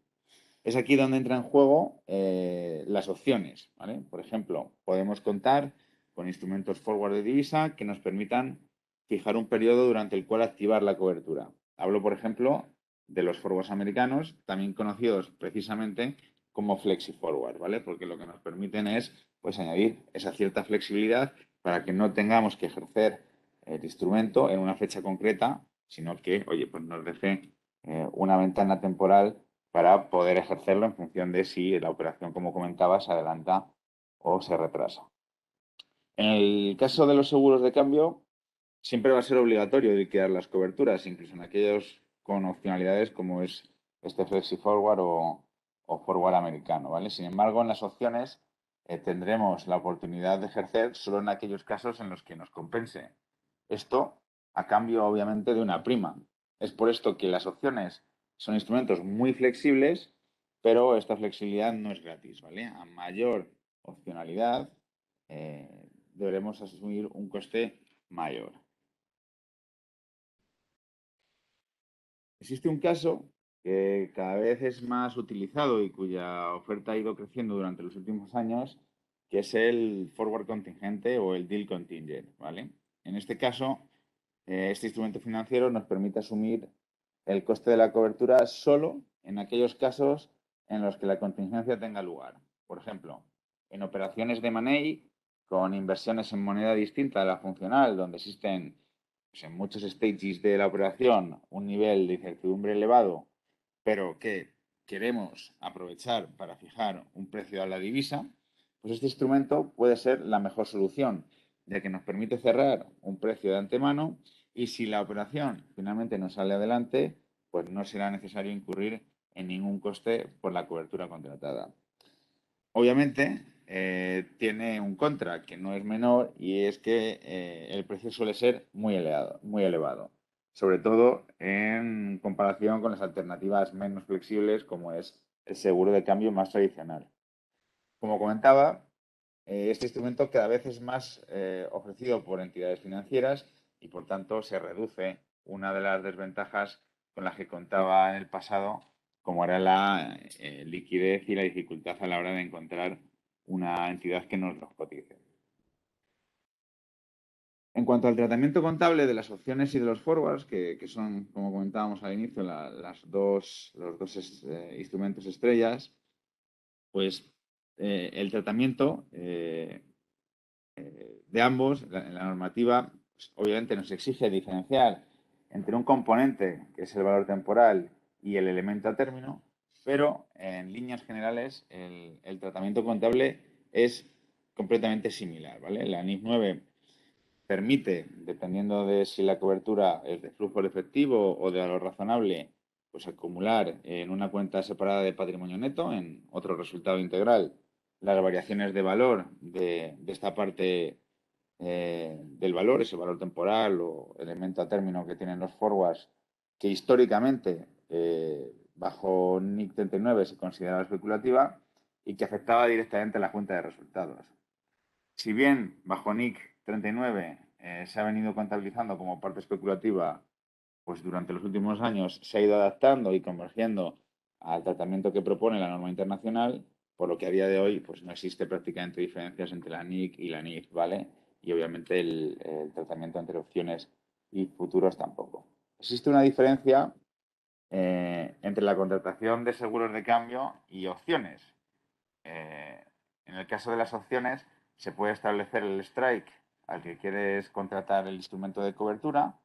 Es aquí donde entra en juego las opciones, ¿vale? Por ejemplo, podemos contar con instrumentos forward de divisa que nos permitan fijar un periodo durante el cual activar la cobertura. Hablo, por ejemplo, de los forwards americanos, también conocidos precisamente como flexi forward, ¿vale? Porque lo que nos permiten es pues añadir esa cierta flexibilidad para que no tengamos que ejercer el instrumento en una fecha concreta, sino que, oye, pues nos deje una ventana temporal para poder ejercerlo en función de si la operación, como comentaba, se adelanta o se retrasa. En el caso de los seguros de cambio, siempre va a ser obligatorio liquidar las coberturas, incluso en aquellos con opcionalidades como es este Flexi Forward o Forward americano, ¿vale? Sin embargo, en las opciones tendremos la oportunidad de ejercer solo en aquellos casos en los que nos compense. Esto a cambio, obviamente, de una prima. Es por esto que las opciones son instrumentos muy flexibles, pero esta flexibilidad no es gratis, ¿vale? A mayor opcionalidad, deberemos asumir un coste mayor. Existe un caso que cada vez es más utilizado y cuya oferta ha ido creciendo durante los últimos años, que es el forward contingente o el deal contingent, ¿vale? En este caso, este instrumento financiero nos permite asumir el coste de la cobertura solo en aquellos casos en los que la contingencia tenga lugar. Por ejemplo, en operaciones de money con inversiones en moneda distinta a la funcional, donde existen pues, en muchos stages de la operación un nivel de incertidumbre elevado, pero que queremos aprovechar para fijar un precio a la divisa, pues este instrumento puede ser la mejor solución, ya que nos permite cerrar un precio de antemano y si la operación finalmente no sale adelante, pues no será necesario incurrir en ningún coste por la cobertura contratada. Obviamente, tiene un contra que no es menor y es que el precio suele ser muy elevado, sobre todo en comparación con las alternativas menos flexibles como es el seguro de cambio más tradicional. Como comentaba, este instrumento cada vez es más ofrecido por entidades financieras y por tanto se reduce una de las desventajas con las que contaba en el pasado, como era la liquidez y la dificultad a la hora de encontrar una entidad que nos los cotice. En cuanto al tratamiento contable de las opciones y de los forwards, que son, como comentábamos al inicio, los dos instrumentos estrellas, pues el tratamiento de ambos, la normativa, pues, obviamente nos exige diferenciar entre un componente, que es el valor temporal, y el elemento a término, pero en líneas generales el tratamiento contable es completamente similar, ¿vale? La NIF 9 permite, dependiendo de si la cobertura es de flujo efectivo o de valor razonable, pues acumular en una cuenta separada de patrimonio neto, en otro resultado integral, las variaciones de valor de esta parte del valor, ese valor temporal o elemento a término que tienen los forwards, que históricamente bajo NIC 39 se consideraba especulativa y que afectaba directamente a la cuenta de resultados. Si bien bajo NIC 39 se ha venido contabilizando como parte especulativa, pues durante los últimos años se ha ido adaptando y convergiendo al tratamiento que propone la norma internacional, por lo que a día de hoy pues no existe prácticamente diferencias entre la NIC y la NIF, ¿vale? Y obviamente el tratamiento entre opciones y futuros tampoco. Existe una diferencia entre la contratación de seguros de cambio y opciones. En el caso de las opciones, se puede establecer el strike al que quieres contratar el instrumento de cobertura,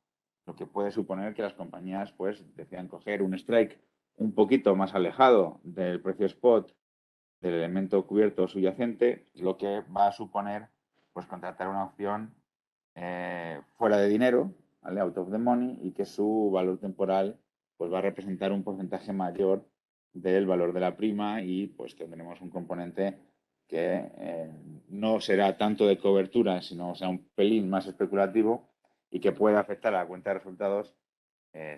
lo que puede suponer que las compañías pues decidan coger un strike un poquito más alejado del precio spot del elemento cubierto subyacente, lo que va a suponer pues contratar una opción fuera de dinero, ¿vale? Out of the money, y que su valor temporal pues va a representar un porcentaje mayor del valor de la prima y pues tendremos un componente que no será tanto de cobertura, sino será un pelín más especulativo y que puede afectar a la cuenta de resultados,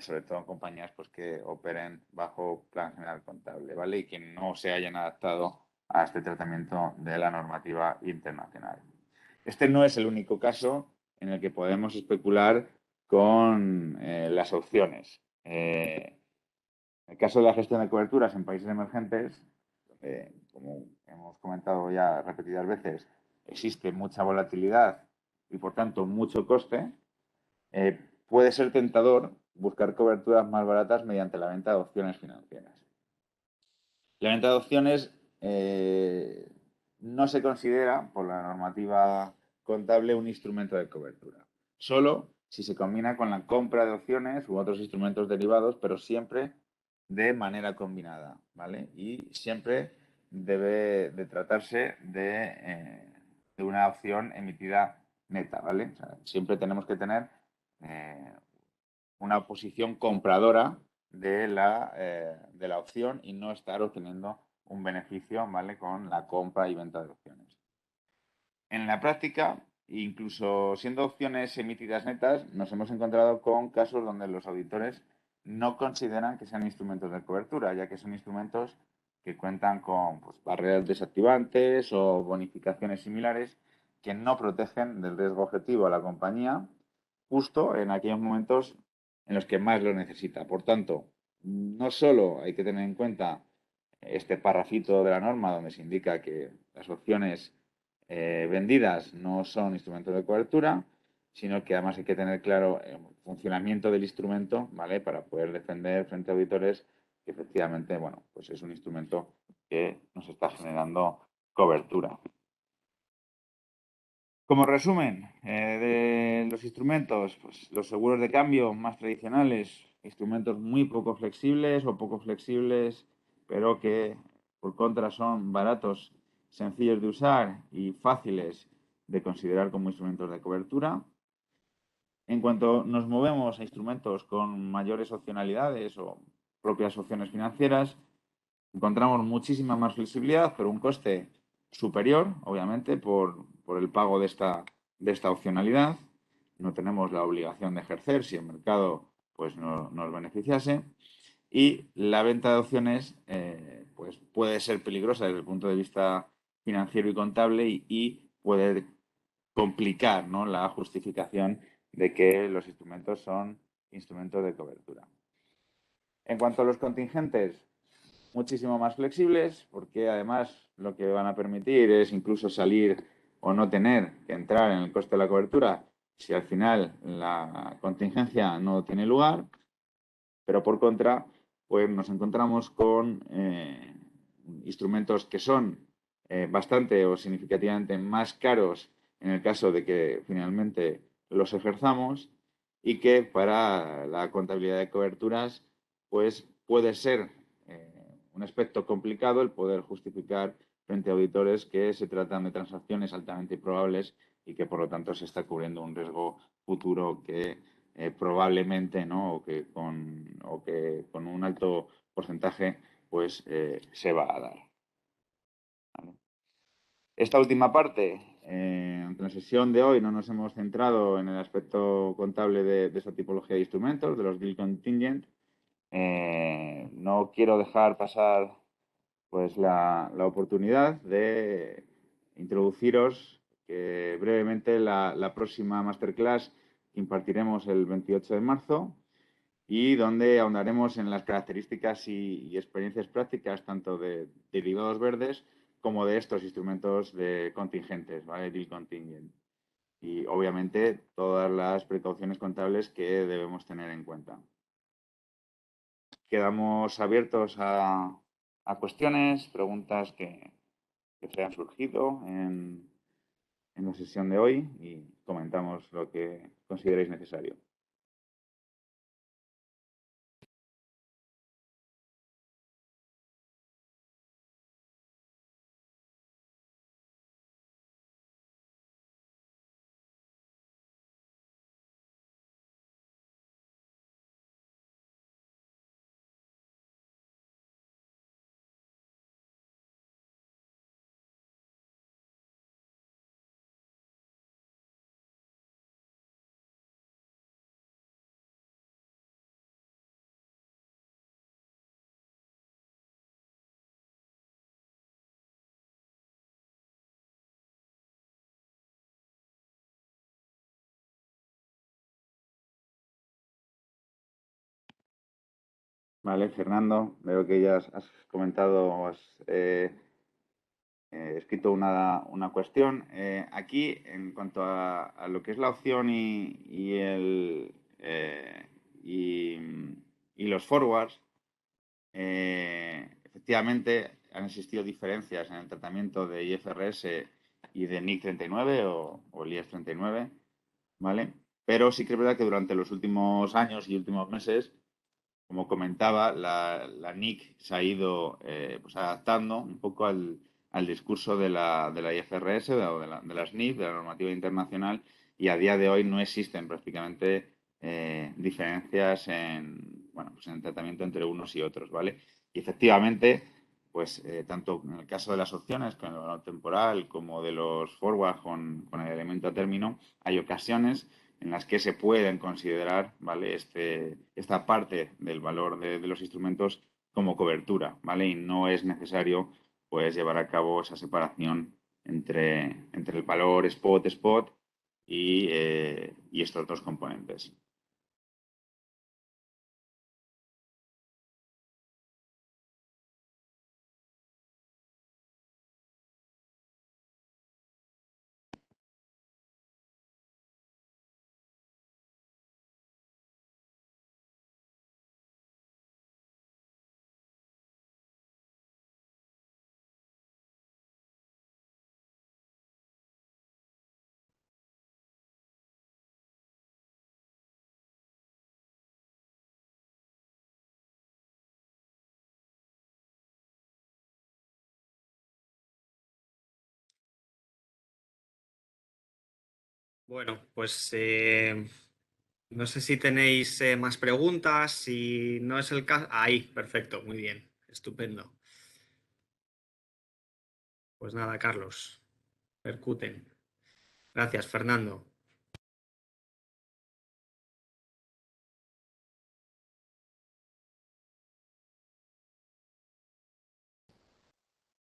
sobre todo en compañías pues, que operen bajo plan general contable, ¿vale? Y que no se hayan adaptado a este tratamiento de la normativa internacional. Este no es el único caso en el que podemos especular con las opciones. En el caso de la gestión de coberturas en países emergentes, como hemos comentado ya repetidas veces, existe mucha volatilidad y por tanto mucho coste. Puede ser tentador buscar coberturas más baratas mediante la venta de opciones financieras. La venta de opciones no se considera por la normativa contable un instrumento de cobertura. Solo si se combina con la compra de opciones u otros instrumentos derivados, pero siempre de manera combinada, ¿vale? Y siempre debe de tratarse de una opción emitida neta, ¿vale? O sea, siempre tenemos que tener una posición compradora de la opción y no estar obteniendo un beneficio, ¿vale? Con la compra y venta de opciones. En la práctica, incluso siendo opciones emitidas netas, nos hemos encontrado con casos donde los auditores no consideran que sean instrumentos de cobertura, ya que son instrumentos que cuentan con pues, barreras desactivantes o bonificaciones similares que no protegen del riesgo objetivo a la compañía justo en aquellos momentos en los que más lo necesita. Por tanto, no solo hay que tener en cuenta este parrafito de la norma donde se indica que las opciones vendidas no son instrumentos de cobertura, sino que además hay que tener claro el funcionamiento del instrumento, ¿vale? Para poder defender frente a auditores que efectivamente, bueno, pues es un instrumento que nos está generando cobertura. Como resumen de los instrumentos, pues los seguros de cambio más tradicionales, instrumentos muy poco flexibles o poco flexibles, pero que por contra son baratos, sencillos de usar y fáciles de considerar como instrumentos de cobertura. En cuanto nos movemos a instrumentos con mayores opcionalidades o propias opciones financieras, encontramos muchísima más flexibilidad, pero un coste superior, obviamente, por el pago de esta opcionalidad. No tenemos la obligación de ejercer si el mercado pues, nos beneficiase. Y la venta de opciones pues, puede ser peligrosa desde el punto de vista financiero y contable y puede complicar, ¿no?, la justificación de que los instrumentos son instrumentos de cobertura. En cuanto a los contingentes, muchísimo más flexibles, porque además lo que van a permitir es incluso salir o no tener que entrar en el coste de la cobertura si al final la contingencia no tiene lugar, pero por contra, pues nos encontramos con instrumentos que son bastante o significativamente más caros en el caso de que finalmente los ejerzamos y que para la contabilidad de coberturas pues puede ser un aspecto complicado el poder justificar frente a auditores que se tratan de transacciones altamente probables y que por lo tanto se está cubriendo un riesgo futuro que probablemente, ¿no?, o que con un alto porcentaje pues se va a dar. ¿Vale? Esta última parte, en la sesión de hoy no nos hemos centrado en el aspecto contable de esta tipología de instrumentos, de los deal contingent. No quiero dejar pasar pues la oportunidad de introduciros que brevemente la próxima masterclass que impartiremos el 28 de marzo y donde ahondaremos en las características y experiencias prácticas tanto de derivados verdes como de estos instrumentos de contingentes, ¿vale? Deal contingent. Y obviamente todas las precauciones contables que debemos tener en cuenta. Quedamos abiertos a cuestiones, preguntas que se han surgido en en la sesión de hoy y comentamos lo que consideréis necesario. Vale, Fernando, veo que ya has comentado o has escrito una cuestión. Aquí, en cuanto a lo que es la opción y, y los forwards, efectivamente han existido diferencias en el tratamiento de IFRS y de NIC 39 o el IES 39, ¿vale? Pero sí que es verdad que durante los últimos años y últimos meses, como comentaba, la NIC se ha ido pues adaptando un poco al discurso de la IFRS o de las NIF, de la normativa internacional, y a día de hoy no existen prácticamente diferencias bueno, pues en el tratamiento entre unos y otros, ¿vale? Y efectivamente, pues tanto en el caso de las opciones con el valor temporal como de los forward con el elemento a término, hay ocasiones en las que se pueden considerar, ¿vale? Esta parte del valor de los instrumentos como cobertura, ¿vale? Y no es necesario, pues, llevar a cabo esa separación entre el valor spot y estos dos componentes. Bueno, pues no sé si tenéis más preguntas, si no es el caso. Ahí, perfecto, muy bien, estupendo. Pues nada, Carlos, percuten. Gracias, Fernando.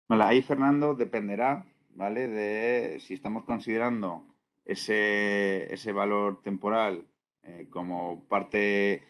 Vale, ahí, Fernando, dependerá, ¿vale? De si estamos considerando ese valor temporal como parte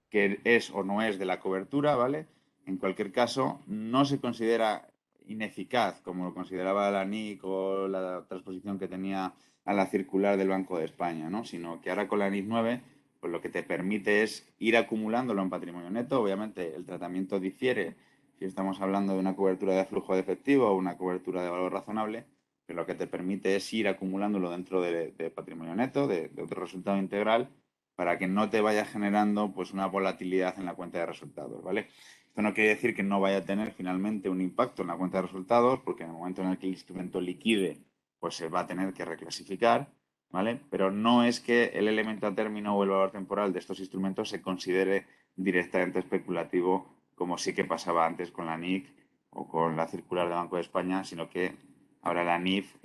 que es o no es de la cobertura, ¿vale? En cualquier caso, no se considera ineficaz, como lo consideraba la NIC o la transposición que tenía a la circular del Banco de España, ¿no? Sino que ahora con la NIC 9, pues lo que te permite es ir acumulándolo en patrimonio neto. Obviamente, el tratamiento difiere si estamos hablando de una cobertura de flujo de efectivo o una cobertura de valor razonable, pero lo que te permite es ir acumulándolo dentro de patrimonio neto, de otro resultado integral, para que no te vaya generando pues una volatilidad en la cuenta de resultados, ¿vale? Esto no quiere decir que no vaya a tener finalmente un impacto en la cuenta de resultados, porque en el momento en el que el instrumento liquide, pues se va a tener que reclasificar, ¿vale? Pero no es que el elemento a término o el valor temporal de estos instrumentos se considere directamente especulativo, como sí que pasaba antes con la NIC o con la circular de Banco de España, sino que ahora la NIF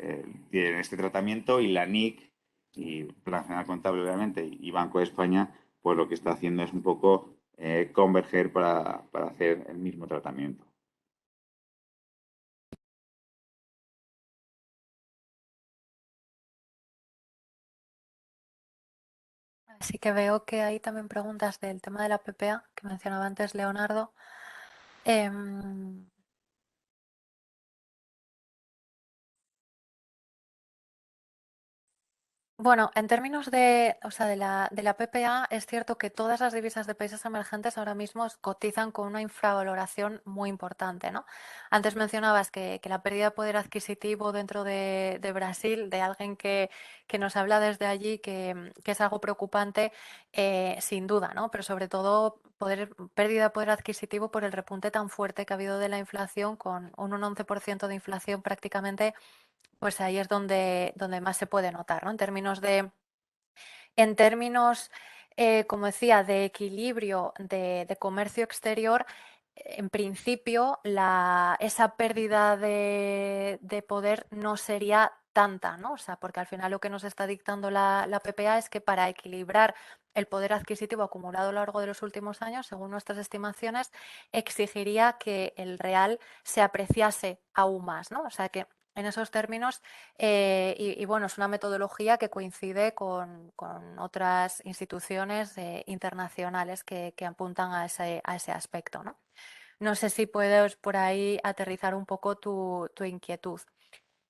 tiene este tratamiento y la NIC y Plan General Contable, obviamente, y Banco de España, pues lo que está haciendo es un poco converger para hacer el mismo tratamiento. Así que veo que hay también preguntas del tema de la PPA que mencionaba antes Leonardo. Bueno, en términos de, o sea, de la PPA, es cierto que todas las divisas de países emergentes ahora mismo cotizan con una infravaloración muy importante, ¿no? Antes mencionabas que la pérdida de poder adquisitivo dentro de Brasil, de alguien que nos habla desde allí, que es algo preocupante, sin duda, ¿no? Pero sobre todo pérdida de poder adquisitivo por el repunte tan fuerte que ha habido de la inflación, con un 11% de inflación prácticamente, pues ahí es donde más se puede notar, ¿no? En términos, como decía, de equilibrio de comercio exterior, en principio esa pérdida de poder no sería tanta, ¿no? O sea, porque al final lo que nos está dictando la PPA es que para equilibrar el poder adquisitivo acumulado a lo largo de los últimos años, según nuestras estimaciones, exigiría que el real se apreciase aún más, ¿no? O sea que en esos términos, bueno, es una metodología que coincide con otras instituciones internacionales que apuntan a ese aspecto, ¿no? No sé si puedes por ahí aterrizar un poco tu inquietud.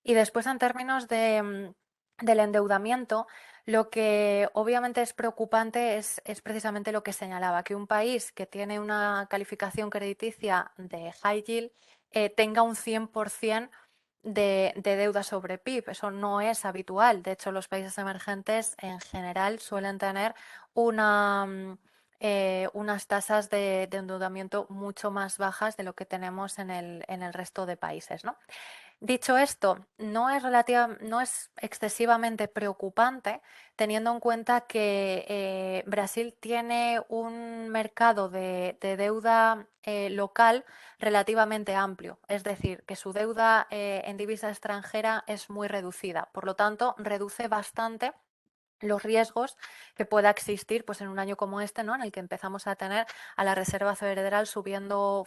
Y después, en términos del endeudamiento, lo que obviamente es preocupante es precisamente lo que señalaba, que un país que tiene una calificación crediticia de high yield tenga un 100% de deuda sobre PIB. Eso no es habitual. De hecho, los países emergentes en general suelen tener unas tasas de endeudamiento mucho más bajas de lo que tenemos en el resto de países, ¿no? Dicho esto, no es excesivamente preocupante, teniendo en cuenta que Brasil tiene un mercado de deuda local relativamente amplio, es decir, que su deuda en divisa extranjera es muy reducida. Por lo tanto, reduce bastante los riesgos que pueda existir, pues, en un año como este, ¿no? En el que empezamos a tener a la Reserva Federal subiendo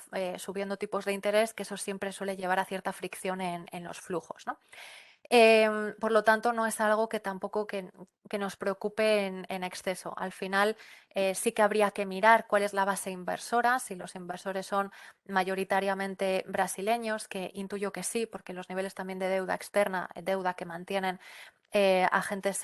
tipos de interés, que eso siempre suele llevar a cierta fricción en los flujos, ¿no? Por lo tanto, no es algo que tampoco que nos preocupe en exceso. Al final, sí que habría que mirar cuál es la base inversora, si los inversores son mayoritariamente brasileños, que intuyo que sí, porque los niveles también de deuda externa, deuda que mantienen agentes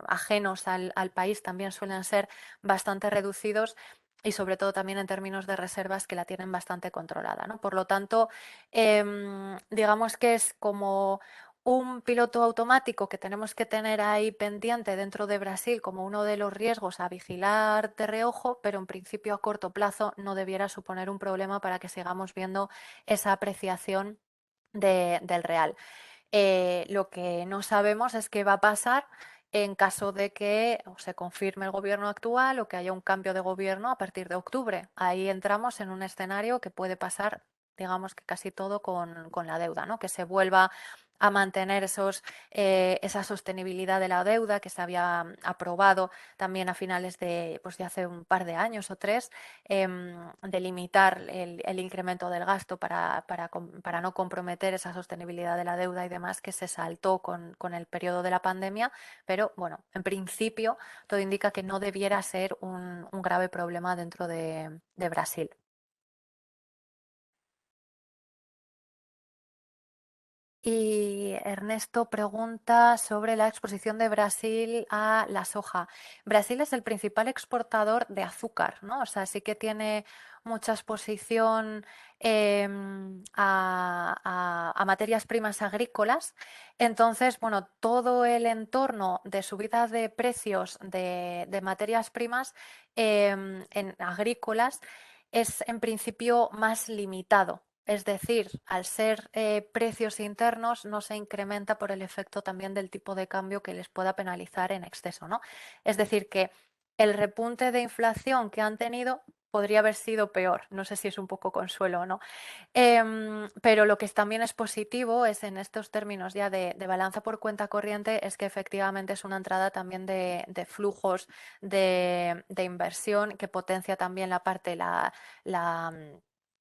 ajenos al país, también suelen ser bastante reducidos, y sobre todo también en términos de reservas, que la tienen bastante controlada, ¿no? Por lo tanto, digamos que es como un piloto automático que tenemos que tener ahí pendiente dentro de Brasil como uno de los riesgos a vigilar de reojo, pero en principio a corto plazo no debiera suponer un problema para que sigamos viendo esa apreciación del real. Lo que no sabemos es qué va a pasar en caso de que se confirme el gobierno actual o que haya un cambio de gobierno a partir de octubre. Ahí entramos en un escenario que puede pasar, digamos, que casi todo con la deuda, ¿no? Que se vuelva a mantener esa sostenibilidad de la deuda que se había aprobado también a finales pues, de hace un par de años o tres, de limitar el incremento del gasto para no comprometer esa sostenibilidad de la deuda y demás, que se saltó con el periodo de la pandemia. Pero bueno, en principio todo indica que no debiera ser un grave problema dentro de Brasil. Y Ernesto pregunta sobre la exposición de Brasil a la soja. Brasil es el principal exportador de azúcar, ¿no? O sea, sí que tiene mucha exposición a materias primas agrícolas. Entonces, bueno, todo el entorno de subida de precios de materias primas en agrícolas es en principio más limitado. Es decir, al ser precios internos, no se incrementa por el efecto también del tipo de cambio que les pueda penalizar en exceso, ¿no? Es decir, que el repunte de inflación que han tenido podría haber sido peor. No sé si es un poco consuelo o no. Pero lo que también es positivo es, en estos términos ya de balanza por cuenta corriente, es que efectivamente es una entrada también de flujos de inversión, que potencia también la parte,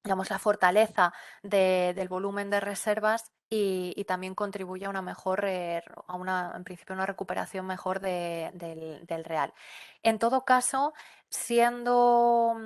digamos, la fortaleza del volumen de reservas, y también contribuye a una mejor, en principio, una recuperación mejor del real. En todo caso, siendo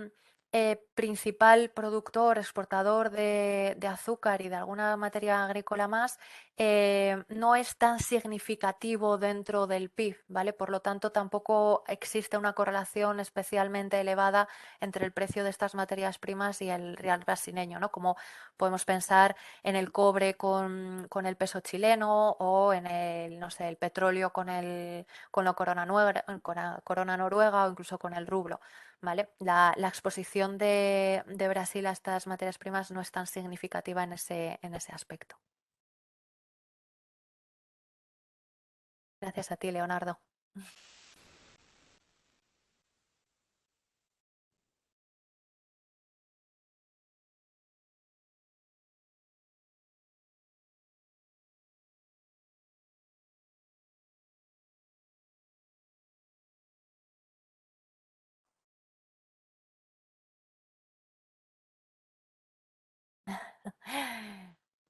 principal productor, exportador de azúcar y de alguna materia agrícola más, no es tan significativo dentro del PIB, ¿vale? Por lo tanto, tampoco existe una correlación especialmente elevada entre el precio de estas materias primas y el real brasileño, ¿no? Como podemos pensar en el cobre con el peso chileno o en el, no sé, el petróleo con la corona noruega o incluso con el rublo, ¿vale? La exposición de Brasil a estas materias primas no es tan significativa en ese aspecto. Gracias a ti, Leonardo.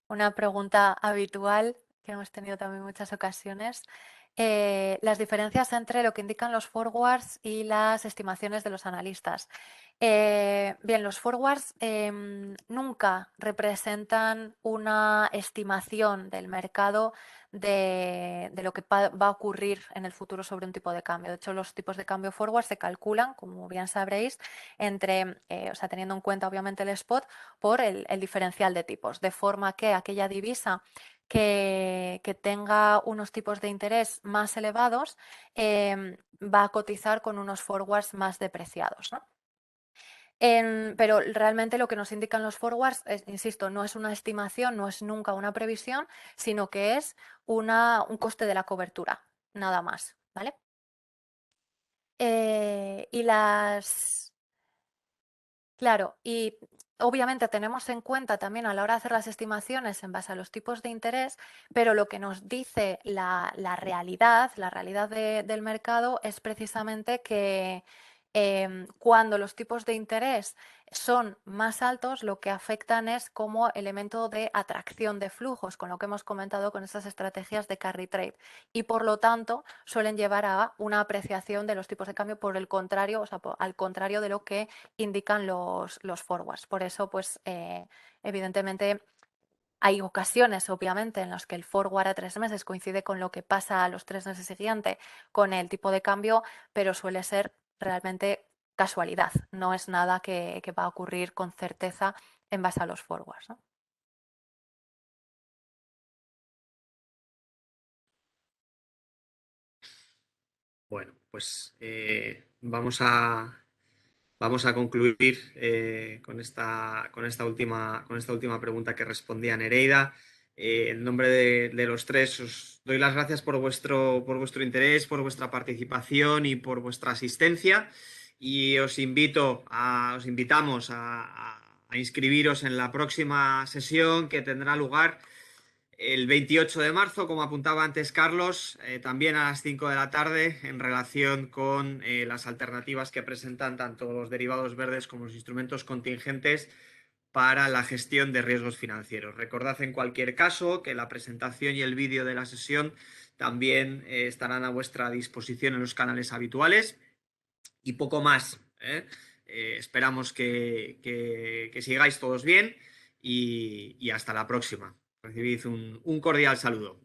Una pregunta habitual que hemos tenido también en muchas ocasiones. Las diferencias entre lo que indican los forwards y las estimaciones de los analistas. Bien, los forwards nunca representan una estimación del mercado de lo que va a ocurrir en el futuro sobre un tipo de cambio. De hecho, los tipos de cambio forward se calculan, como bien sabréis, o sea, teniendo en cuenta obviamente el spot por el diferencial de tipos, de forma que aquella divisa que tenga unos tipos de interés más elevados va a cotizar con unos forwards más depreciados, ¿no? Pero realmente lo que nos indican los forwards, insisto, no es una estimación, no es nunca una previsión, sino que es un coste de la cobertura, nada más, ¿vale? Y Claro, y obviamente tenemos en cuenta también a la hora de hacer las estimaciones en base a los tipos de interés, pero lo que nos dice la realidad, del mercado es precisamente que cuando los tipos de interés son más altos, lo que afectan es como elemento de atracción de flujos, con lo que hemos comentado con estas estrategias de carry trade. Y por lo tanto, suelen llevar a una apreciación de los tipos de cambio por el contrario, o sea, al contrario de lo que indican los forwards. Por eso, pues, evidentemente, hay ocasiones, obviamente, en las que el forward a 3 meses coincide con lo que pasa a los 3 meses siguientes con el tipo de cambio, pero suele ser realmente casualidad. No es nada que va a ocurrir con certeza en base a los forwards, ¿no? Bueno, pues vamos a concluir con esta última pregunta que respondía Nereida. En nombre de los tres, os doy las gracias por vuestro interés, por vuestra participación y por vuestra asistencia. Y os invitamos a inscribiros en la próxima sesión que tendrá lugar el 28 de marzo, como apuntaba antes Carlos, también a las 5 de la tarde, en relación con las alternativas que presentan tanto los derivados verdes como los instrumentos contingentes para la gestión de riesgos financieros. Recordad en cualquier caso que la presentación y el vídeo de la sesión también estarán a vuestra disposición en los canales habituales y poco más, ¿eh? Esperamos que sigáis todos bien y hasta la próxima. Recibid un cordial saludo.